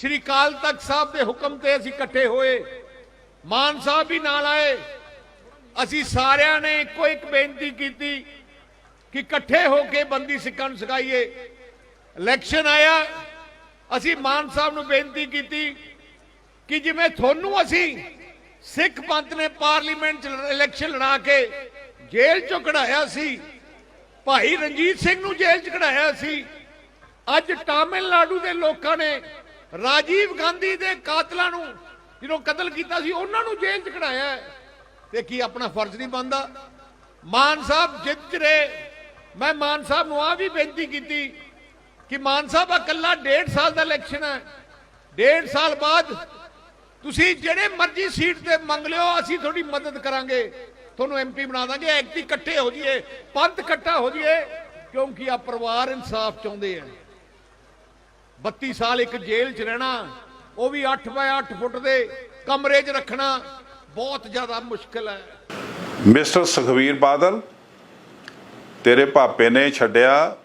श्री अकाल तख्त साहब के हुक्म से असीं इकट्ठे होए, मान साहब भी नाल आए। असीं सारिਆਂ ने इको एक बेनती की कि इकट्ठे होके बंदी सिखां नूं सिखाईए। इलैक्शन आया, असीं मान साहब नूं बेनती की कि जिवें थोनू असीं सिख पंथ ने पार्लीमेंट इलैक्शन लड़ा के जेल चों कढ़ाया सी, भाई रणजीत सिंह नूं जेल च कढ़ाया सी, अज तमिलनाडु के लोगों ने राजीव गांधी के कातलों नूं जिन्हों कतल किया उन्होंने जेल च कढ़ाया है, तो की अपना फर्ज नहीं बनता? मान साहब जित रहे। मैं मान साहब नूं आ भी बेनती की कि मान साहब अकला 1.5 साल का इलैक्शन है, 1.5 साल बाद तुसी जिहड़े मर्जी सीट से मंग लियो, असीं थोड़ी मदद करांगे, तुहानूं MP बना देंगे। ऐकती इकट्ठे हो जाइए, पंथ इकट्ठा हो जाइए, क्योंकि आ परिवार इंसाफ चाहते हैं। 32 साल एक जेल च रहना, वो भी 8 बाय 8 फुट के कमरे च रखना बहुत ज्यादा मुश्किल है। मिस्टर सुखबीर बादल, तेरे पापे ने छड्डिया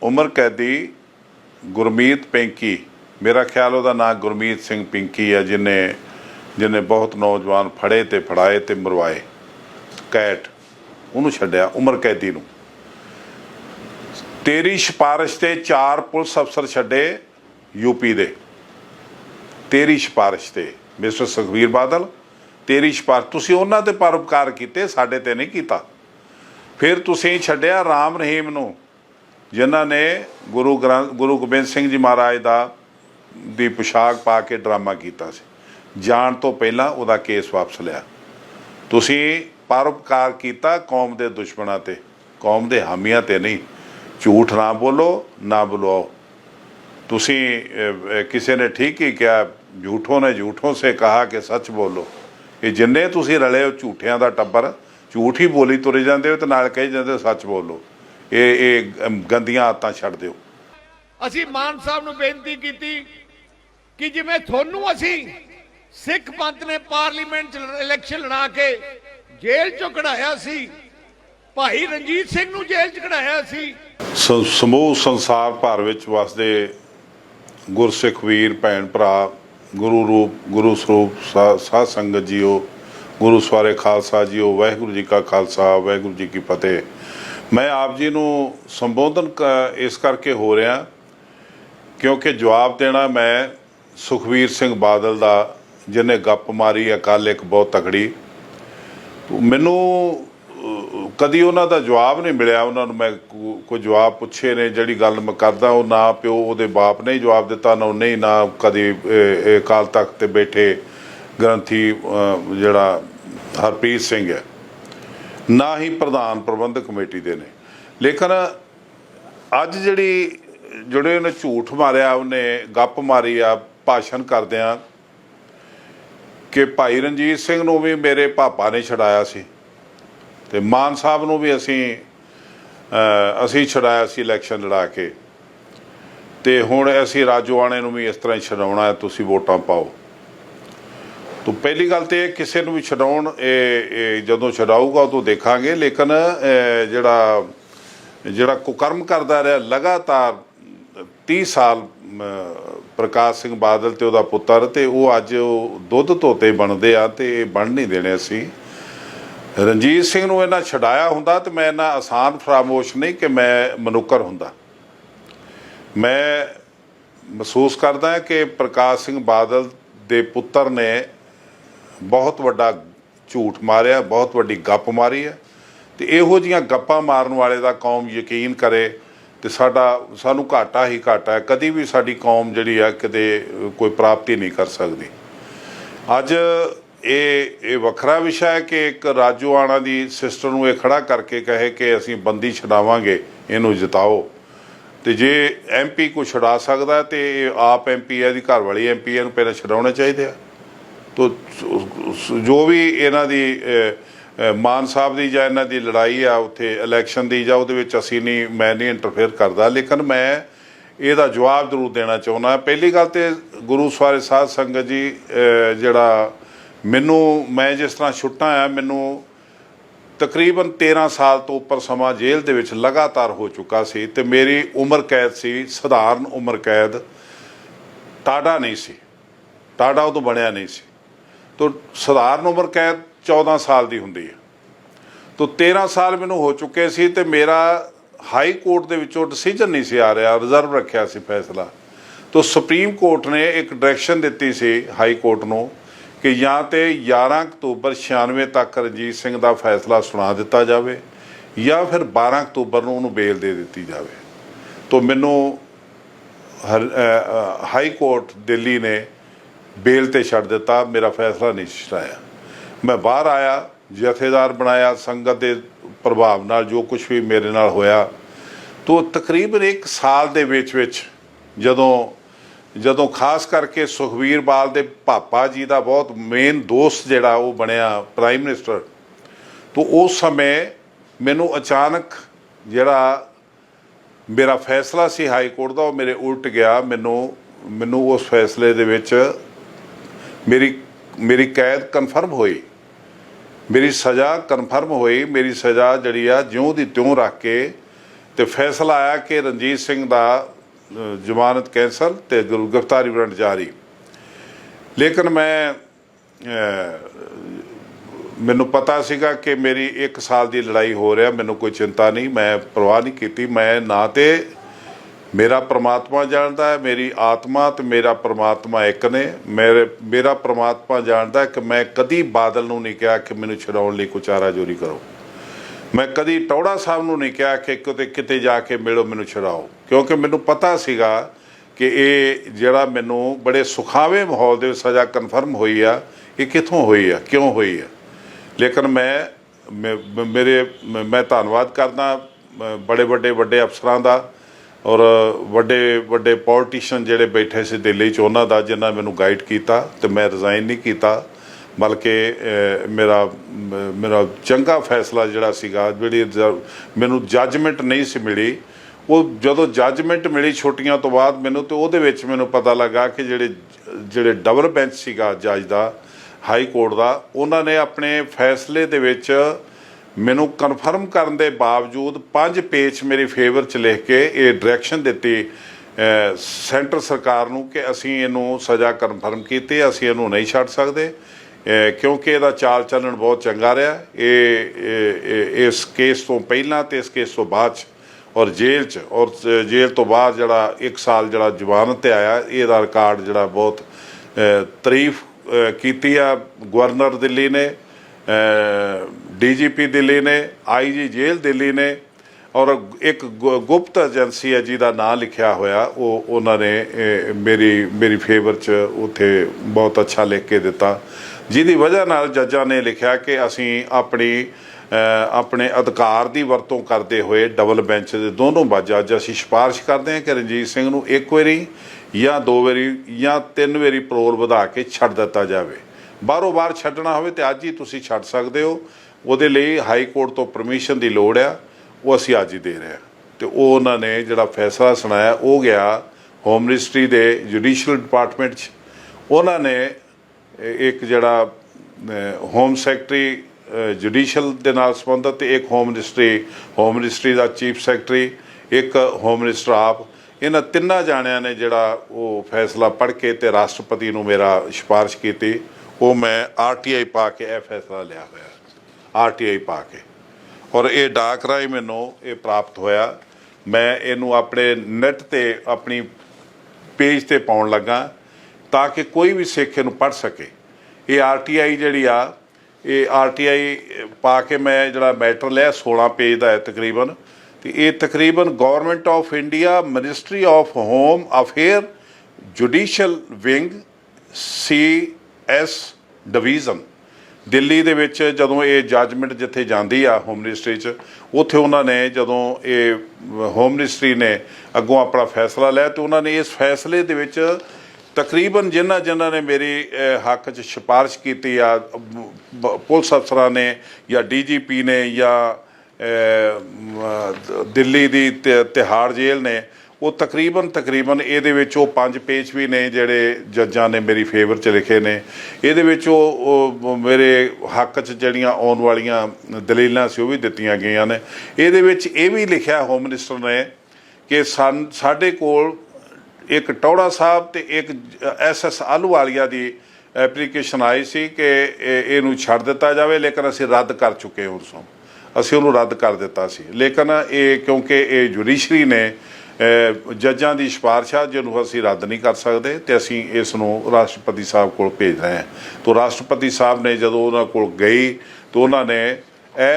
उम्र कैदी गुरमीत पिंकी, मेरा ख्याल उसका नाम गुरमीत सिंह पिंकी है, जिन्हें बहुत नौजवान फड़े ते फड़ाए ते मरवाए, कैट उन्होंने छड्डिया उम्र कैदी नूं। तेरी सिफारिश से 4 पुलिस अफसर छड्डे यूपी दे, तेरी सिफारिश से। मिस्टर सुखबीर बादल, तेरी सिफारिश, तुसीं उन्हां ते परोपकार कीते, साडे ते नहीं कीता। फिर तुसीं छड्डिया राम रहीम नूं, जिन्हां ने गुरु गोबिंद सिंह जी महाराज दी पोशाक पा के ड्रामा कीता सी, जाण तो पहलां उहदा केस वापस लिया। तुसीं परोपकार कीता कौम दे दुश्मनां ते, कौम दे हामियां ते नहीं। झूठ ना बोलो, ना बुलवाओ। तुसी किसी ने ठीक ही किया, झूठों ने झूठों से कहा कि सच बोलो। ये जिन्ने तुसी रले हो झूठियां दा टब्बर, झूठ ही बोली तुरे जाते हो तो नाल कही जाते सच बोलो। ये गंदियां आदतां छड्ड दिओ। असीं मान साहब नूं बेनती की कि जिवें थोनू असीं सिख पंथ ने पार्लीमेंट इलैक्शन लड़ा के जेल चों कढ़ाया सी, भाई रणजीत सिंह नूं जेल च कढ़ाया सी। समूह संसार भर विच वसदे गुरसिख वीर भैन भरा, गुरु रूप गुरु स्वरूप साध संगत जीओ, गुरु सवारे खालसा जीओ, वाहिगुरू जी का खालसा वाहिगुरू जी की फतेह। मैं आप जी नूं संबोधन इस करके हो रहा क्योंकि जवाब देना मैं सुखबीर सिंह बादल दा, जिन्हें गप मारी है कल एक बहुत तगड़ी। मैनू कदी उन्हां दा जवाब नहीं मिलिया, उन्होंने मैं कोई जवाब पुछे ने, जिहड़ी गल मैं करदा वो ना प्यो उहदे बाप ने ही जवाब दिता, ना उन्हें ना कदी अकाल तख्त ते बैठे ग्रंथी जिहड़ा हरप्रीत सिंह है, ना ही प्रधान प्रबंधक कमेटी दे ने। लेकिन अज जिहड़े उन्हें झूठ मारिया, उन्हें गप मारी आ भाषण करदिआं कि भाई रणजीत सिंह नूं भी मेरे पापा ने छड़ाया सी, ते मान साहब नूं भी असीं छड़ाया सी इलैक्शन लड़ा के, ते हुण असीं राजोआणे नूं भी इस तरह ही छड़ाउणा है, तुसीं वोटां पाओ। तो पहली गल तो किसी भी छड़ाउण जदों छड़ाऊगा उदों देखांगे। लेकिन जिहड़ा कुकर्म करदा रहा लगातार 30 साल प्रकाश सिंह बादल ते उहदा पुत्तर, ते वो अज दुध धोते बनते आ, ते बन नहीं देने। असीं रणजीत सिंह नूं इन्हां छड़ाया हुंदा तो मैं इन्ना आसान फरामोश नहीं कि मैं मनुकर हुंदा। मैं महसूस करदा कि प्रकाश सिंह बादल दे पुत्तर ने बहुत वड्डा झूठ मारिया, बहुत वड्डी गप मारी है, तो इहो जिहियां गप्पां मारन वाले दा कौम यकीन करे तो सानू घाटा ही घाटा है। कदी भी साडी कौम जिहड़ी है कदे कोई प्राप्ति नहीं कर सकती। अज ये वखरा विषय है कि एक राजोआणा दी सिस्टर नूं ये खड़ा करके कहे कि असीं बंदी छड़ावांगे, इहनूं जिताओ। तो जे MP को छड़ा सकदा है तो आप MP है, घर वाली MP इहनूं पहले छड़ाउणे चाहीदे आ। तो जो भी इन्हां दी मान साहब की जां इन्हां दी लड़ाई आ उत्थे इलैक्शन की जां उहदे विच असीं नहीं, मैं नहीं इंटरफेयर करदा, लेकिन मैं ਇਹਦਾ जवाब जरूर देना चाहुंदा। पहली गल तो गुरु सवारे साध संगत जी, जिहड़ा मैं जिस तरह छुट्टा आ, मैनू तकरीबन 13 साल तो उपर समा जेल दे विच लगातार हो चुका सी, ते मेरी उम्र कैद सी, सधारण उम्र कैद ਟਾਡਾ ਨਹੀਂ ਸੀ, ਟਾਡਾ ਉਦੋਂ ਬਣਿਆ ਨਹੀਂ ਸੀ। ਤਾਂ ਸਧਾਰਨ ਉਮਰ ਕੈਦ 14 ਸਾਲ ਦੀ ਹੁੰਦੀ ਹੈ। ਤਾਂ 13 ਸਾਲ ਮੈਨੂੰ ਹੋ ਚੁੱਕੇ ਸੀ ਤੇ ਮੇਰਾ ਹਾਈ ਕੋਰਟ ਦੇ ਵਿੱਚੋਂ ਡਿਸੀਜਨ ਨਹੀਂ ਸੀ ਆ ਰਿਹਾ, ਰਿਜ਼ਰਵ ਰੱਖਿਆ ਸੀ ਫੈਸਲਾ। ਤਾਂ ਸੁਪਰੀਮ ਕੋਰਟ ਨੇ ਇੱਕ ਡਾਇਰੈਕਸ਼ਨ ਦਿੱਤੀ ਸੀ ਹਾਈ ਕੋਰਟ ਨੂੰ ਕਿ ਜਾਂ ਤੇ 11 ਅਕਤੂਬਰ 96 ਤੱਕ ਰਣਜੀਤ ਸਿੰਘ ਦਾ ਫੈਸਲਾ ਸੁਣਾ ਦਿੱਤਾ ਜਾਵੇ ਜਾਂ ਫਿਰ 12 ਅਕਤੂਬਰ ਨੂੰ ਉਹਨੂੰ ਬੇਲ ਦੇ ਦਿੱਤੀ ਜਾਵੇ। ਤਾਂ ਮੈਨੂੰ ਹਾਈ ਕੋਰਟ ਦਿੱਲੀ ਨੇ ਬੇਲ ਤੇ ਛੱਡ ਦਿੱਤਾ, ਮੇਰਾ ਫੈਸਲਾ ਨਹੀਂ ਛੁਡਾਇਆ। ਮੈਂ ਬਾਹਰ ਆਇਆ, ਜਥੇਦਾਰ ਬਣਾਇਆ, ਸੰਗਤ ਦੇ ਪ੍ਰਭਾਵ ਨਾਲ ਜੋ ਕੁਝ ਵੀ ਮੇਰੇ ਨਾਲ ਹੋਇਆ। ਤਾਂ ਤਕਰੀਬਨ 1 ਸਾਲ ਦੇ ਵਿੱਚ ਜਦੋਂ ਖਾਸ ਕਰਕੇ ਸੁਖਬੀਰ ਬਾਲ ਦੇ ਪਾਪਾ ਜੀ ਦਾ ਬਹੁਤ ਮੇਨ ਦੋਸਤ ਜਿਹੜਾ ਉਹ ਬਣਿਆ ਪ੍ਰਾਈਮ ਮਿਨਿਸਟਰ, ਤਾਂ ਉਸ ਸਮੇਂ ਮੈਨੂੰ ਅਚਾਨਕ ਜਿਹੜਾ ਮੇਰਾ ਫੈਸਲਾ ਸੀ ਹਾਈ ਕੋਰਟ ਦਾ ਉਹ ਮੇਰੇ ਉਲਟ ਗਿਆ। ਮੈਨੂੰ ਉਸ ਫੈਸਲੇ ਦੇ ਵਿੱਚ ਮੇਰੀ ਕੈਦ ਕਨਫਰਮ ਹੋਈ, ਮੇਰੀ ਸਜ਼ਾ ਕਨਫਰਮ ਹੋਈ। ਮੇਰੀ ਸਜ਼ਾ ਜਿਹੜੀ ਆ ਜਿਉਂ ਦੀ ਤਿਉਂ ਰੱਖ ਕੇ ਤੇ ਫੈਸਲਾ ਆਇਆ ਕਿ ਰਣਜੀਤ ਸਿੰਘ ਦਾ ਜ਼ਮਾਨਤ ਕੈਂਸਲ ਤੇ ਗ੍ਰਿਫਤਾਰੀ ਵਾਰੰਟ ਜਾਰੀ। ਲੇਕਿਨ ਮੈਨੂੰ ਪਤਾ ਸੀਗਾ ਕਿ ਮੇਰੀ 1 ਸਾਲ ਦੀ ਲੜਾਈ ਹੋ ਰਿਹਾ, ਮੈਨੂੰ ਕੋਈ ਚਿੰਤਾ ਨਹੀਂ, ਮੈਂ ਪਰਵਾਹ ਨਹੀਂ ਕੀਤੀ। ਮੈਂ ਨਾ ਤੇ ਮੇਰਾ ਪ੍ਰਮਾਤਮਾ ਜਾਣਦਾ ਹੈ, ਮੇਰੀ ਆਤਮਾ ਤੇ ਮੇਰਾ ਪ੍ਰਮਾਤਮਾ ਇੱਕ ਨੇ। ਮੇਰਾ ਪ੍ਰਮਾਤਮਾ ਜਾਣਦਾ ਕਿ ਮੈਂ ਕਦੀ ਬਾਦਲ ਨੂੰ ਨਹੀਂ ਕਿਹਾ ਕਿ ਮੈਨੂੰ ਛਡਾਉਣ ਲਈ ਕੋਈ ਚਾਰਾਜੋਰੀ ਕਰੋ। ਮੈਂ ਕਦੀ ਟੌੜਾ ਸਾਹਿਬ ਨੂੰ ਨਹੀਂ ਕਿਹਾ ਕਿ ਕਿਤੇ ਜਾ ਕੇ ਮਿਲੋ ਮੈਨੂੰ ਛਡਾਓ, ਕਿਉਂਕਿ ਮੈਨੂੰ ਪਤਾ ਸੀਗਾ ਕਿ ਇਹ ਜਿਹੜਾ ਮੈਨੂੰ ਬੜੇ ਸੁਖਾਵੇਂ ਮਾਹੌਲ ਦੇ ਵਿੱਚ ਸਜ਼ਾ ਕਨਫਰਮ ਹੋਈ ਆ, ਇਹ ਕਿੱਥੋਂ ਹੋਈ ਆ, ਕਿਉਂ ਹੋਈ ਆ। ਲੇਕਿਨ ਮੈਂ ਧੰਨਵਾਦ ਕਰਦਾ ਬੜੇ ਵੱਡੇ ਅਫਸਰਾਂ ਦਾ ਔਰ ਵੱਡੇ ਪੋਲੀਟੀਸ਼ੀਅਨ ਜਿਹੜੇ ਬੈਠੇ ਸੀ ਦਿੱਲੀ 'ਚ ਉਹਨਾਂ ਦਾ, ਜਿਨ੍ਹਾਂ ਮੈਨੂੰ ਗਾਈਡ ਕੀਤਾ। ਤੇ ਮੈਂ ਰਿਜ਼ਾਈਨ ਨਹੀਂ ਕੀਤਾ, ਬਲਕਿ ਮੇਰਾ ਚੰਗਾ ਫੈਸਲਾ ਜਿਹੜਾ ਸੀਗਾ, ਜਿਹੜੀ ਮੈਨੂੰ ਜੱਜਮੈਂਟ ਨਹੀਂ ਸੀ ਮਿਲੀ, ਉਹ ਜਦੋਂ ਜੱਜਮੈਂਟ ਮਿਲੀ ਛੁੱਟੀਆਂ ਤੋਂ ਬਾਅਦ ਮੈਨੂੰ, ਤੇ ਉਹਦੇ ਵਿੱਚ ਮੈਨੂੰ ਪਤਾ ਲੱਗਾ ਕਿ ਜਿਹੜੇ ਡਬਲ ਬੈਂਚ ਸੀਗਾ ਜੱਜ ਦਾ ਹਾਈ ਕੋਰਟ ਦਾ, ਉਹਨਾਂ ਨੇ ਆਪਣੇ ਫੈਸਲੇ ਦੇ ਵਿੱਚ ਮੈਨੂੰ ਕਨਫਰਮ ਕਰਨ ਦੇ ਬਾਵਜੂਦ 5 ਪੇਜ ਮੇਰੀ ਫੇਵਰ 'ਚ ਲਿਖ ਕੇ ਇਹ ਡਾਇਰੈਕਸ਼ਨ ਦਿੱਤੀ ਸੈਂਟਰ ਸਰਕਾਰ ਨੂੰ ਕਿ ਅਸੀਂ ਇਹਨੂੰ ਸਜ਼ਾ ਕਨਫਰਮ ਕੀਤੀ, ਅਸੀਂ ਇਹਨੂੰ ਨਹੀਂ ਛੱਡ ਸਕਦੇ ਕਿਉਂਕਿ ਇਹਦਾ ਚਾਲ ਚੱਲਣ ਬਹੁਤ ਚੰਗਾ ਰਿਹਾ। ਇਸ ਕੇਸ ਤੋਂ ਪਹਿਲਾਂ ਤੇ ਇਸ ਕੇਸ ਤੋਂ ਬਾਅਦ 'ਚ ਔਰ ਜੇਲ੍ਹ ਤੋਂ ਬਾਅਦ ਜਿਹੜਾ 1 ਸਾਲ ਜਿਹੜਾ ਜ਼ਮਾਨਤ 'ਤੇ ਆਇਆ, ਇਹਦਾ ਰਿਕਾਰਡ ਜਿਹੜਾ ਬਹੁਤ ਤਾਰੀਫ ਕੀਤੀ ਆ ਗਵਰਨਰ ਦਿੱਲੀ ਨੇ, DGP ਦਿੱਲੀ ਨੇ, IG ਜੇਲ੍ਹ ਦਿੱਲੀ ਨੇ, ਔਰ ਇੱਕ ਗੁਪਤ ਏਜੰਸੀ ਹੈ ਜਿਹਦਾ ਨਾਂ ਲਿਖਿਆ ਹੋਇਆ, ਉਹਨਾਂ ਨੇ ਮੇਰੀ ਫੇਵਰ 'ਚ ਉੱਥੇ ਬਹੁਤ ਅੱਛਾ ਲਿਖ ਕੇ ਦਿੱਤਾ, ਜਿਹਦੀ ਵਜ੍ਹਾ ਨਾਲ ਜੱਜਾਂ ਨੇ ਲਿਖਿਆ ਕਿ ਅਸੀਂ ਆਪਣੇ ਅਧਿਕਾਰ ਦੀ ਵਰਤੋਂ ਕਰਦੇ ਹੋਏ ਡਬਲ ਬੈਂਚ ਦੇ ਦੋਨੋਂ ਜੱਜ ਅਸੀਂ ਸਿਫਾਰਿਸ਼ ਕਰਦੇ ਹਾਂ ਕਿ ਰਣਜੀਤ ਸਿੰਘ ਨੂੰ 1 ਵਾਰੀ ਜਾਂ 2 ਵਾਰੀ ਜਾਂ 3 ਵਾਰੀ ਪਰੋਲ ਵਧਾ ਕੇ ਛੱਡ ਦਿੱਤਾ ਜਾਵੇ। ਬਾਹਰੋਂ ਬਾਹਰ ਛੱਡਣਾ ਹੋਵੇ ਤਾਂ ਅੱਜ ਹੀ ਤੁਸੀਂ ਛੱਡ ਸਕਦੇ ਹੋ। ਉਹਦੇ ਲਈ ਹਾਈ ਕੋਰਟ ਤੋਂ ਪਰਮਿਸ਼ਨ ਦੀ ਲੋੜ ਆ, ਉਹ ਅਸੀਂ ਅੱਜ ਹੀ ਦੇ ਰਹੇ ਹਾਂ। ਅਤੇ ਉਹ ਉਹਨਾਂ ਨੇ ਜਿਹੜਾ ਫੈਸਲਾ ਸੁਣਾਇਆ ਉਹ ਗਿਆ ਹੋਮ ਮਿਨਿਸਟਰੀ ਦੇ ਜੁਡੀਸ਼ੀਅਲ ਡਿਪਾਰਟਮੈਂਟ 'ਚ। ਉਹਨਾਂ ਨੇ ਇੱਕ ਜਿਹੜਾ ਹੋਮ ਸੈਕਟਰੀ ਜੁਡੀਸ਼ੀਅਲ ਦੇ ਨਾਲ ਸੰਬੰਧਿਤ ਤੇ ਇੱਕ ਹੋਮ ਮਿਨਿਸਟਰੀ ਦਾ ਚੀਫ ਸੈਕਟਰੀ, ਇੱਕ ਹੋਮ ਮਿਨਿਸਟਰ ਆਪ, ਇਹਨਾਂ ਤਿੰਨਾਂ ਜਾਣਿਆਂ ਨੇ ਜਿਹੜਾ ਉਹ ਫੈਸਲਾ ਪੜ੍ਹ ਕੇ ਤੇ ਰਾਸ਼ਟਰਪਤੀ ਨੂੰ ਮੇਰਾ ਸਿਫਾਰਿਸ਼ ਕੀਤੀ। ਉਹ ਮੈਂ RTI ਪਾ ਕੇ ਇਹ ਫੈਸਲਾ ਲਿਆ ਹੋਇਆ, RTI ਪਾ ਕੇ, ਔਰ ਇਹ ਡਾਕ ਰਾਹੀਂ ਮੈਨੂੰ ਇਹ ਪ੍ਰਾਪਤ ਹੋਇਆ। ਮੈਂ ਇਹਨੂੰ ਆਪਣੇ ਨੈੱਟ 'ਤੇ ਆਪਣੀ ਪੇਜ 'ਤੇ ਪਾਉਣ ਲੱਗਾ ਤਾਂ ਕਿ ਕੋਈ ਵੀ ਸਿੱਖ ਇਹਨੂੰ ਪੜ੍ਹ ਸਕੇ। ਇਹ RTI ਜਿਹੜੀ ਆ, ਇਹ RTI ਪਾ ਕੇ ਮੈਂ ਜਿਹੜਾ ਮੈਟਰ ਲਿਆ 16 ਪੇਜ ਦਾ ਹੈ ਤਕਰੀਬਨ, ਅਤੇ ਇਹ ਤਕਰੀਬਨ government of India ministry of home affair judicial wing CS division Delhi ਦੇ ਵਿੱਚ ਜਦੋਂ ਇਹ ਜੱਜਮੈਂਟ ਜਿੱਥੇ ਜਾਂਦੀ ਆ ਹੋਮ ਮਿਨਿਸਟਰੀ 'ਚ, ਉੱਥੇ ਉਹਨਾਂ ਨੇ ਜਦੋਂ ਇਹ ਹੋਮ ਮਿਨਿਸਟਰੀ ਨੇ ਅੱਗੋਂ ਆਪਣਾ ਫੈਸਲਾ ਲਿਆ ਅਤੇ ਉਹਨਾਂ ਨੇ ਇਸ ਫੈਸਲੇ ਦੇ ਵਿੱਚ ਤਕਰੀਬਨ ਜਿਨ੍ਹਾਂ ਨੇ ਮੇਰੀ ਹੱਕ 'ਚ ਸਿਫਾਰਿਸ਼ ਕੀਤੀ ਆ, ਪੁਲਿਸ ਅਫਸਰਾਂ ਨੇ ਜਾਂ DGP ਨੇ ਜਾਂ ਦਿੱਲੀ ਦੀ ਤਿਹਾੜ ਜੇਲ੍ਹ ਨੇ, ਉਹ ਤਕਰੀਬਨ ਇਹਦੇ ਵਿੱਚ ਉਹ 5 ਪੇਜ ਵੀ ਨੇ ਜਿਹੜੇ ਜੱਜਾਂ ਨੇ ਮੇਰੀ ਫੇਵਰ 'ਚ ਲਿਖੇ ਨੇ। ਇਹਦੇ ਵਿੱਚ ਉਹ ਮੇਰੇ ਹੱਕ 'ਚ ਜਿਹੜੀਆਂ ਆਉਣ ਵਾਲੀਆਂ ਦਲੀਲਾਂ ਸੀ ਉਹ ਵੀ ਦਿੱਤੀਆਂ ਗਈਆਂ ਨੇ। ਇਹਦੇ ਵਿੱਚ ਇਹ ਵੀ ਲਿਖਿਆ ਹੋਮ ਮਿਨਿਸਟਰ ਨੇ ਕਿ ਸਾਡੇ ਕੋਲ ਇੱਕ ਟੌੜਾ ਸਾਹਿਬ ਤੇ ਇੱਕ SS Ahluwalia the application I ਸੀ ਕਿ ਇਹਨੂੰ ਛੱਡ ਦਿੱਤਾ ਜਾਵੇ, ਲੇਕਿਨ ਅਸੀਂ ਰੱਦ ਕਰ ਚੁੱਕੇ ਹਾਂ। ਉਸੋਂ ਅਸੀਂ ਉਹਨੂੰ ਰੱਦ ਕਰ ਦਿੱਤਾ ਸੀ, ਲੇਕਿਨ ਇਹ ਕਿਉਂਕਿ ਇਹ ਜੁਡੀਸ਼ਰੀ ਨੇ ਜੱਜਾਂ ਦੀ ਸਿਫਾਰਿਸ਼ ਆ ਜਿਹਨੂੰ ਅਸੀਂ ਰੱਦ ਨਹੀਂ ਕਰ ਸਕਦੇ, ਤੇ ਅਸੀਂ ਇਸ ਨੂੰ ਰਾਸ਼ਟਰਪਤੀ ਸਾਹਿਬ ਕੋਲ ਭੇਜ ਰਹੇ ਹਾਂ। ਤਾਂ ਰਾਸ਼ਟਰਪਤੀ ਸਾਹਿਬ ਨੇ ਜਦੋਂ ਉਹਨਾਂ ਕੋਲ ਗਈ ਤਾਂ ਉਹਨਾਂ ਨੇ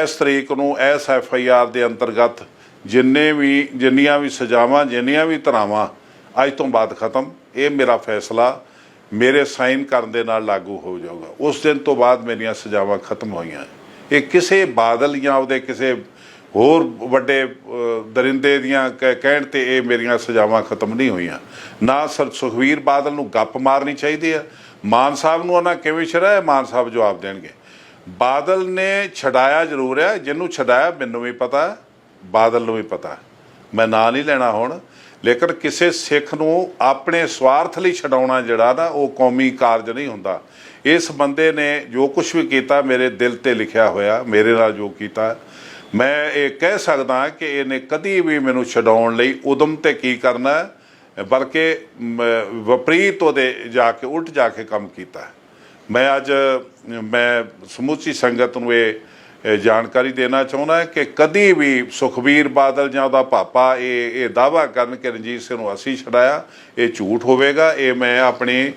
ਇਸ ਤਰੀਕ ਨੂੰ ਇਸ FIR ਦੇ ਅੰਤਰਗਤ ਜਿੰਨੀਆਂ ਵੀ ਸਜ਼ਾਵਾਂ, ਜਿੰਨੀਆਂ ਵੀ ਧਾਰਾਵਾਂ ਅੱਜ ਤੋਂ ਬਾਅਦ ਖਤਮ, ਇਹ ਮੇਰਾ ਫੈਸਲਾ ਮੇਰੇ ਸਾਈਨ ਕਰਨ ਦੇ ਨਾਲ ਲਾਗੂ ਹੋ ਜਾਊਗਾ। ਉਸ ਦਿਨ ਤੋਂ ਬਾਅਦ ਮੇਰੀਆਂ ਸਜ਼ਾਵਾਂ ਖਤਮ ਹੋਈਆਂ। ਇਹ ਕਿਸੇ ਬਾਦਲ ਜਾਂ ਉਹਦੇ ਕਿਸੇ ਹੋਰ ਵੱਡੇ ਦਰਿੰਦੇ ਦੀਆਂ ਕਹਿਣ ਤੇ ਇਹ ਮੇਰੀਆਂ ਸਜ਼ਾਵਾਂ ਖਤਮ ਨਹੀਂ ਹੋਈਆਂ। ਨਾ ਸਰ ਸੁਖਵੀਰ ਬਾਦਲ ਨੂੰ ਗੱਪ ਮਾਰਨੀ ਚਾਹੀਦੀ ਆ। ਮਾਨ ਸਾਹਿਬ ਨੂੰ ਉਹਨਾਂ ਕਿਵੇਂ ਛੜਾਇਆ, ਮਾਨ ਸਾਹਿਬ ਜਵਾਬ ਦੇਣਗੇ। ਬਾਦਲ ਨੇ ਛਡਾਇਆ ਜ਼ਰੂਰ ਹੈ, ਜਿਹਨੂੰ ਛਡਾਇਆ ਮੈਨੂੰ ਵੀ ਪਤਾ, ਬਾਦਲ ਨੂੰ ਵੀ ਪਤਾ, ਮੈਂ ਨਾਂ ਨਹੀਂ ਲੈਣਾ ਹੁਣ, ਲੇਕਿਨ ਕਿਸੇ ਸਿੱਖ ਨੂੰ ਆਪਣੇ ਸਵਾਰਥ ਲਈ ਛਡਾਉਣਾ ਜਿਹੜਾ ਨਾ ਉਹ ਕੌਮੀ ਕਾਰਜ ਨਹੀਂ ਹੁੰਦਾ। ਇਸ ਬੰਦੇ ਨੇ ਜੋ ਕੁਝ ਵੀ ਕੀਤਾ ਮੇਰੇ ਦਿਲ ਤੇ ਲਿਖਿਆ ਹੋਇਆ, ਮੇਰੇ ਨਾਲ ਜੋ ਕੀਤਾ, ਮੈਂ ਇਹ ਕਹਿ ਸਕਦਾ ਕਿ ਇਹਨੇ ਕਦੀ ਵੀ ਮੈਨੂੰ ਛਡਾਉਣ ਲਈ ਉਦਮ ਤੇ ਕੀ ਕਰਨਾ, ਬਲਕਿ ਵਿਪਰੀਤ ਉਹਦੇ ਜਾ ਕੇ ਉਲਟ ਜਾ ਕੇ ਕੰਮ ਕੀਤਾ। ਮੈਂ ਸਮੁੱਚੀ ਸੰਗਤ ਨੂੰ ਇਹ ਜਾਣਕਾਰੀ ਦੇਣਾ ਚਾਹੁੰਦਾ ਕਿ ਕਦੀ ਵੀ ਸੁਖਬੀਰ ਬਾਦਲ ਜਾਂ ਉਹਦਾ ਪਾਪਾ ਇਹ ਦਾਅਵਾ ਕਰਨ ਕਿ ਰਣਜੀਤ ਸਿੰਘ ਨੂੰ ਅਸੀਂ ਛਡਾਇਆ, ਇਹ ਝੂਠ ਹੋਵੇਗਾ। ਇਹ ਮੈਂ ਆਪਣੀ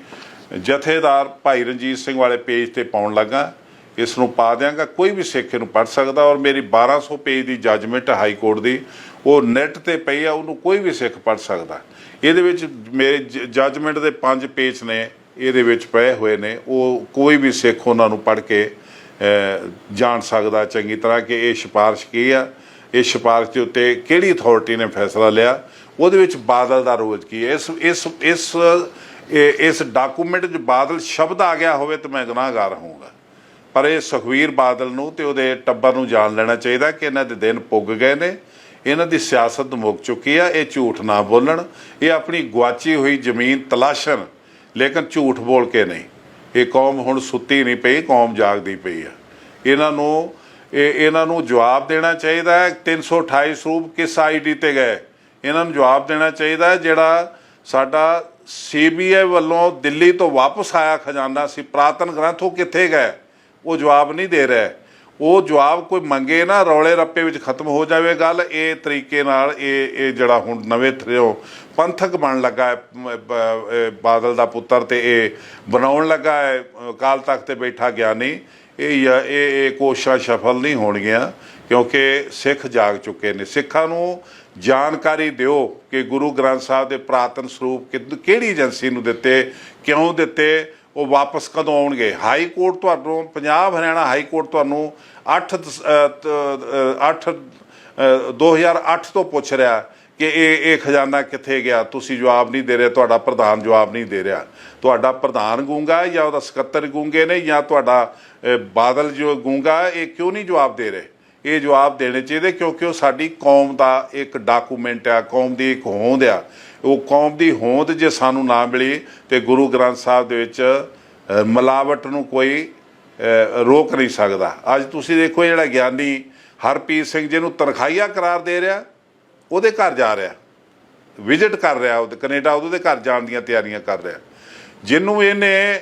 ਜਥੇਦਾਰ ਭਾਈ ਰਣਜੀਤ ਸਿੰਘ ਵਾਲੇ ਪੇਜ ਤੇ ਪਾਉਣ ਲੱਗਾ, ਇਸ ਨੂੰ ਪਾ ਦਿਆਂਗਾ, ਕੋਈ ਵੀ ਸਿੱਖ ਇਹਨੂੰ ਪੜ੍ਹ ਸਕਦਾ। ਔਰ ਮੇਰੀ 1200 ਪੇਜ ਦੀ ਜੱਜਮੈਂਟ ਹਾਈ ਕੋਰਟ ਦੀ ਉਹ ਨੈੱਟ ਤੇ ਪਈ ਆ, ਉਹਨੂੰ ਕੋਈ ਵੀ ਸਿੱਖ ਪੜ੍ਹ ਸਕਦਾ। ਇਹਦੇ ਵਿੱਚ ਮੇਰੇ ਜੱਜਮੈਂਟ ਦੇ 5 ਪੇਜ ਨੇ, ਇਹਦੇ ਵਿੱਚ ਪਏ ਹੋਏ ਨੇ, ਉਹ ਕੋਈ ਵੀ ਸਿੱਖ ਉਹਨਾਂ ਨੂੰ ਪੜ੍ਹ ਕੇ ਜਾਣ ਸਕਦਾ ਚੰਗੀ ਤਰ੍ਹਾਂ ਕਿ ਇਹ ਸਿਫਾਰਿਸ਼ ਕੀ ਆ, ਇਹ ਸਿਫਾਰਿਸ਼ ਦੇ ਉੱਤੇ ਕਿਹੜੀ ਅਥਾਰਟੀ ਨੇ ਫੈਸਲਾ ਲਿਆ, ਉਹਦੇ ਵਿੱਚ ਬਾਦਲ ਦਾ ਰੋਲ ਕੀ ਹੈ। ਇਸ ਡਾਕੂਮੈਂਟ 'ਚ ਬਾਦਲ ਸ਼ਬਦ ਆ ਗਿਆ ਹੋਵੇ ਤਾਂ ਮੈਂ ਗੁਨਾਹਗਾਰ ਹੋਊਂਗਾ। ਪਰ ਇਹ ਸੁਖਵੀਰ ਬਾਦਲ ਨੂੰ ਤੇ ਉਹਦੇ ਟੱਬਰ ਨੂੰ ਜਾਣ ਲੈਣਾ ਚਾਹੀਦਾ ਕਿ ਇਹਨਾਂ ਦੇ ਦਿਨ ਪੁੱਗ ਗਏ ਨੇ, ਇਹਨਾਂ ਦੀ ਸਿਆਸਤ ਮੁੱਕ ਚੁੱਕੀ ਆ। ਇਹ ਝੂਠ ਨਾ ਬੋਲਣ, ਇਹ ਆਪਣੀ ਗੁਆਚੀ ਹੋਈ ਜ਼ਮੀਨ ਤਲਾਸ਼ਣ, ਲੇਕਿਨ ਝੂਠ ਬੋਲ ਕੇ ਨਹੀਂ। ਇਹ ਕੌਮ ਹੁਣ ਸੁੱਤੀ ਨਹੀਂ ਪਈ, ਕੌਮ ਜਾਗਦੀ ਪਈ ਆ। ਇਹਨਾਂ ਨੂੰ ਜਵਾਬ ਦੇਣਾ ਚਾਹੀਦਾ ਹੈ। 328 ਸਰੂਪ ਕਿਸ ID ਤੇ ਗਏ, ਇਹਨਾਂ ਨੂੰ ਜਵਾਬ ਦੇਣਾ ਚਾਹੀਦਾ। ਜਿਹੜਾ ਸਾਡਾ CBI ਵੱਲੋਂ ਦਿੱਲੀ ਤੋਂ ਵਾਪਸ ਆਇਆ ਖਜ਼ਾਨਾ ਸੀ, ਪੁਰਾਤਨ ਗ੍ਰੰਥ, ਉਹ ਕਿੱਥੇ ਗਏ? ਉਹ ਜਵਾਬ ਨਹੀਂ ਦੇ ਰਿਹਾ। ਉਹ ਜਵਾਬ ਕੋਈ ਮੰਗੇ ਨਾ, ਰੌਲੇ ਰੱਪੇ ਵਿੱਚ ਖਤਮ ਹੋ ਜਾਵੇ ਗੱਲ। ਇਹ ਤਰੀਕੇ ਨਾਲ ਇਹ ਜਿਹੜਾ ਹੁਣ ਨਵੇਂ ਥਰਿਓ ਪੰਥਕ ਬਣ ਲੱਗਾ ਹੈ ਬਾਦਲ ਦਾ ਪੁੱਤਰ, ਤੇ ਇਹ ਬਣਾਉਣ ਲੱਗਾ ਹੈ ਅਕਾਲ ਤਖਤ ਤੇ ਬੈਠਾ ਗਿਆਨੀ, ਇਹ ਕੋਸ਼ਿਸ਼ਾਂ ਸਫਲ ਨਹੀਂ ਹੋਣਗੀਆਂ ਕਿਉਂਕਿ ਸਿੱਖ ਜਾਗ ਚੁੱਕੇ ਨੇ। ਸਿੱਖਾਂ ਨੂੰ ਜਾਣਕਾਰੀ ਦਿਓ ਕਿ ਗੁਰੂ ਗ੍ਰੰਥ ਸਾਹਿਬ ਦੇ ਪੁਰਾਤਨ ਸਰੂਪ ਕਿਹੜੀ ਏਜੰਸੀ ਨੂੰ ਦਿੱਤੇ, ਕਿਉਂ ਦਿੱਤੇ, ਉਹ ਵਾਪਸ ਕਦੋਂ ਆਉਣਗੇ। ਹਾਈ ਕੋਰਟ ਤੁਹਾਨੂੰ, ਪੰਜਾਬ ਹਰਿਆਣਾ ਹਾਈ ਕੋਰਟ ਤੁਹਾਨੂੰ 2008 ਤੋਂ ਪੁੱਛ ਰਿਹਾ ਕਿ ਇਹ ਖਜ਼ਾਨਾ ਕਿੱਥੇ ਗਿਆ, ਤੁਸੀਂ ਜਵਾਬ ਨਹੀਂ ਦੇ ਰਹੇ, ਤੁਹਾਡਾ ਪ੍ਰਧਾਨ ਜਵਾਬ ਨਹੀਂ ਦੇ ਰਿਹਾ। ਤੁਹਾਡਾ ਪ੍ਰਧਾਨ ਗੂੰਗਾ ਜਾਂ ਉਹਦਾ ਸਕੱਤਰ ਗੂੰਗੇ ਨੇ ਜਾਂ ਤੁਹਾਡਾ ਬਾਦਲ ਜੋ ਗੂੰਗਾ, ਇਹ ਕਿਉਂ ਨਹੀਂ ਜਵਾਬ ਦੇ ਰਹੇ? ਇਹ ਜਵਾਬ ਦੇਣੇ ਚਾਹੀਦੇ ਕਿਉਂਕਿ ਉਹ ਸਾਡੀ ਕੌਮ ਦਾ ਇੱਕ ਡਾਕੂਮੈਂਟ ਆ, ਕੌਮ ਦੀ ਇੱਕ ਹੋਂਦ ਆ। ਉਹ ਕੌਮ ਦੀ ਹੋਂਦ ਜੇ ਸਾਨੂੰ ਨਾ ਮਿਲੀ ਤੇ ਗੁਰੂ ਗ੍ਰੰਥ ਸਾਹਿਬ ਦੇ ਵਿੱਚ ਮਿਲਾਵਟ ਨੂੰ ਕੋਈ ਰੋਕ ਨਹੀਂ ਸਕਦਾ। ਅੱਜ ਤੁਸੀਂ ਦੇਖੋ ਜਿਹੜਾ ਗਿਆਨੀ ਹਰਪ੍ਰੀਤ ਸਿੰਘ ਜਿਹਨੂੰ ਤਨਖਾਹੀਆ ਕਰਾਰ ਦੇ ਰਿਹਾ, ਉਹਦੇ ਘਰ ਜਾ ਰਿਹਾ, ਵਿਜ਼ਿਟ ਕਰ ਰਿਹਾ, ਉਹਦੇ ਕੈਨੇਡਾ, ਉਹਦੇ ਘਰ ਜਾਣ ਦੀਆਂ ਤਿਆਰੀਆਂ ਕਰ ਰਿਹਾ। ਜਿਹਨੂੰ ਇਹਨੇ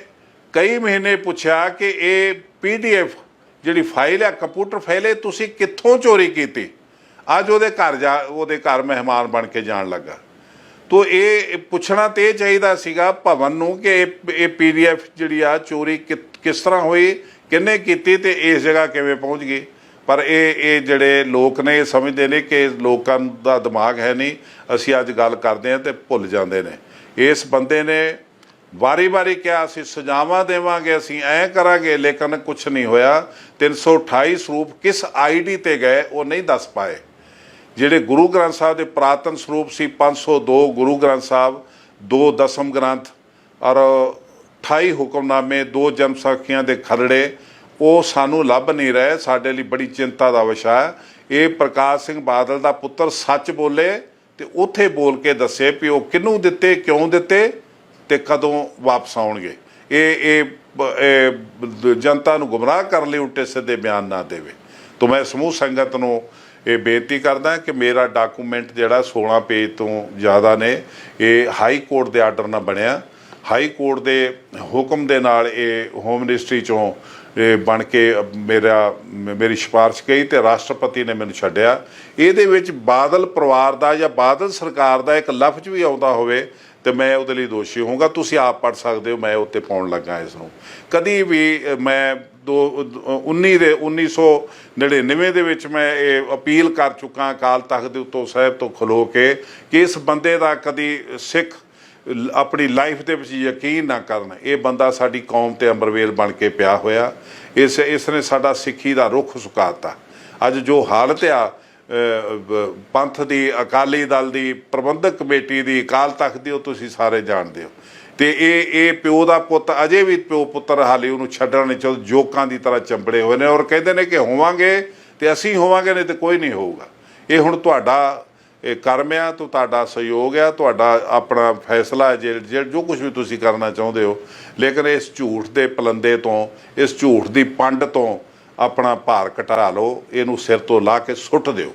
ਕਈ ਮਹੀਨੇ ਪੁੱਛਿਆ ਕਿ ਇਹ PDF ਜਿਹੜੀ ਫਾਈਲ ਹੈ, ਕੰਪਿਊਟਰ ਫਾਈਲ ਹੈ, ਤੁਸੀਂ ਕਿੱਥੋਂ ਚੋਰੀ ਕੀਤੀ, ਅੱਜ ਉਹਦੇ ਘਰ ਮਹਿਮਾਨ ਬਣ ਕੇ ਜਾਣ ਲੱਗਾ। ਤੋ ਇਹ ਪੁੱਛਣਾ ਤੇ ਚਾਹੀਦਾ ਸੀਗਾ ਭਵਨ ਨੂੰ ਕਿ ਇਹ PDF ਜਿਹੜੀ ਆ ਚੋਰੀ ਕਿਸ ਤਰ੍ਹਾਂ ਹੋਈ, ਕਿਹਨੇ ਕੀਤੀ ਤੇ ਇਸ ਜਗ੍ਹਾ ਕਿਵੇਂ ਪਹੁੰਚ ਗਈ। ਪਰ ਇਹ ਜਿਹੜੇ ਲੋਕ ਨੇ ਇਹ ਸਮਝਦੇ ਨੇ ਕਿ ਲੋਕਾਂ ਦਾ ਦਿਮਾਗ ਹੈ ਨਹੀਂ, ਅਸੀਂ ਅੱਜ ਗੱਲ ਕਰਦੇ ਹਾਂ ਤੇ ਭੁੱਲ ਜਾਂਦੇ ਨੇ। ਇਸ ਬੰਦੇ ਨੇ ਵਾਰੀ ਕਿਹਾ ਅਸੀਂ ਸਜ਼ਾਵਾਂ ਦੇਵਾਂਗੇ, ਅਸੀਂ ਐਂ ਕਰਾਂਗੇ, ਲੇਕਿਨ ਕੁਛ ਨਹੀਂ ਹੋਇਆ। 328 ਸਰੂਪ ਕਿਸ ID ਤੇ ਗਏ ਉਹ ਨਹੀਂ ਦੱਸ ਪਾਏ। ਜਿਹੜੇ ਗੁਰੂ ਗ੍ਰੰਥ ਸਾਹਿਬ ਦੇ ਪੁਰਾਤਨ ਸਰੂਪ ਸੀ, 502 ਗੁਰੂ ਗ੍ਰੰਥ ਸਾਹਿਬ, 2 ਦਸਮ ਗ੍ਰੰਥ ਔਰ 28 ਹੁਕਮਨਾਮੇ, 2 ਜਨਮ ਸਾਖੀਆਂ ਦੇ ਖਰੜੇ, ਉਹ ਸਾਨੂੰ ਲੱਭ ਨਹੀਂ ਰਹੇ। ਸਾਡੇ ਲਈ ਬੜੀ ਚਿੰਤਾ ਦਾ ਵਿਸ਼ਾ ਹੈ। ਇਹ ਪ੍ਰਕਾਸ਼ ਸਿੰਘ ਬਾਦਲ ਦਾ ਪੁੱਤਰ ਸੱਚ ਬੋਲੇ ਤੇ ਉੱਥੇ ਬੋਲ ਕੇ ਦੱਸੇ ਵੀ ਉਹ ਕਿਹਨੂੰ ਦਿੱਤੇ, ਕਿਉਂ ਦਿੱਤੇ ਤੇ ਕਦੋਂ ਵਾਪਸ ਆਉਣਗੇ। ਇਹ ਜਨਤਾ ਨੂੰ ਗੁੰਮਰਾਹ ਕਰਨ ਲਈ ਉਲਟੇ ਸਿੱਧੇ ਬਿਆਨ ਨਾ ਦੇਵੇ। ਤਾਂ ਮੈਂ ਸਮੂਹ ਸੰਗਤ ਨੂੰ ਇਹ ਬੇਨਤੀ ਕਰਦਾ ਕਿ ਮੇਰਾ ਡਾਕੂਮੈਂਟ ਜਿਹੜਾ 16 ਪੇਜ ਤੋਂ ਜ਼ਿਆਦਾ ਨੇ, ਇਹ ਹਾਈ ਕੋਰਟ ਦੇ ਆਰਡਰ ਨਾਲ ਬਣਿਆ। ਹਾਈ ਕੋਰਟ ਦੇ ਹੁਕਮ ਦੇ ਨਾਲ ਇਹ ਹੋਮ ਮਿਨਿਸਟਰੀ ਚੋਂ ਇਹ ਬਣ ਕੇ ਮੇਰੀ ਸਿਫਾਰਿਸ਼ ਗਈ ਤੇ ਰਾਸ਼ਟਰਪਤੀ ਨੇ ਮੈਨੂੰ ਛੱਡਿਆ। ਇਹਦੇ ਵਿੱਚ ਬਾਦਲ ਪਰਿਵਾਰ ਦਾ ਜਾਂ ਬਾਦਲ ਸਰਕਾਰ ਦਾ ਇੱਕ ਲਫ਼ਜ਼ ਵੀ ਆਉਂਦਾ ਹੋਵੇ ਤੇ ਮੈਂ ਉਹਦੇ ਲਈ ਦੋਸ਼ੀ ਹੋਊਂਗਾ। ਤੁਸੀਂ ਆਪ ਪੜ੍ਹ ਸਕਦੇ ਹੋ, ਮੈਂ ਉੱਤੇ ਪਾਉਣ ਲੱਗਾ ਇਸ ਨੂੰ। ਕਦੀ ਵੀ ਮੈਂ 1999 ਦੇ ਵਿੱਚ ਮੈਂ ਇਹ ਅਪੀਲ ਕਰ ਚੁੱਕਾ ਅਕਾਲ ਤਖਤ ਦੇ ਉੱਤੋਂ ਸਾਹਿਬ ਤੋਂ ਖਲੋ ਕੇ ਕਿ ਇਸ ਬੰਦੇ ਦਾ ਕਦੀ ਸਿੱਖ ਆਪਣੀ ਲਾਈਫ ਦੇ ਵਿੱਚ ਯਕੀਨ ਨਾ ਕਰਨ। ਇਹ ਬੰਦਾ ਸਾਡੀ ਕੌਮ ਤੇ ਅੰਬਰਵੇਲ ਬਣ ਕੇ ਪਿਆ ਹੋਇਆ। ਇਸ ਨੇ ਸਾਡਾ ਸਿੱਖੀ ਦਾ ਰੁੱਖ ਸੁਕਾਤਾ। ਅੱਜ ਜੋ ਹਾਲਤ ਆ ਪੰਥ ਦੀ, ਅਕਾਲੀ ਦਲ ਦੀ, ਪ੍ਰਬੰਧਕ ਕਮੇਟੀ ਦੀ, ਅਕਾਲ ਤਖਤ ਦੀ, ਉਹ ਤੁਸੀਂ ਸਾਰੇ ਜਾਣਦੇ ਹੋ। ਤੇ ਇਹ ਪਿਓ ਦਾ ਪੁੱਤ ਅਜੇ ਵੀ ਪਿਓ ਪੁੱਤਰ ਹਾਲੇ ਉਹਨੂੰ ਛੱਡਣ ਨਹੀਂ ਚਾਹੁੰਦੇ, ਜੋਕਾਂ ਦੀ ਤਰ੍ਹਾਂ ਚੰਬੜੇ ਹੋਏ ਨੇ ਔਰ ਕਹਿੰਦੇ ਨੇ ਕਿ ਹੋਵਾਂਗੇ ਤੇ ਅਸੀਂ ਹੋਵਾਂਗੇ, ਨਹੀਂ ਤੇ ਕੋਈ ਨਹੀਂ ਹੋਊਗਾ। ਇਹ ਹੁਣ ਤੁਹਾਡਾ ਇਹ ਕਰਮ ਆ, ਤੁਹਾਡਾ ਸਹਿਯੋਗ ਆ, ਤੁਹਾਡਾ ਆਪਣਾ ਫੈਸਲਾ ਹੈ ਜੇ ਜੋ ਕੁਝ ਵੀ ਤੁਸੀਂ ਕਰਨਾ ਚਾਹੁੰਦੇ ਹੋ। ਲੇਕਿਨ ਇਸ ਝੂਠ ਦੇ ਪਲੰਦੇ ਤੋਂ, ਇਸ ਝੂਠ ਦੀ ਪੰਡ ਤੋਂ ਆਪਣਾ ਭਾਰ ਘਟਾ ਲਓ, ਇਹਨੂੰ ਸਿਰ ਤੋਂ ਲਾ ਕੇ ਸੁੱਟ ਦਿਓ।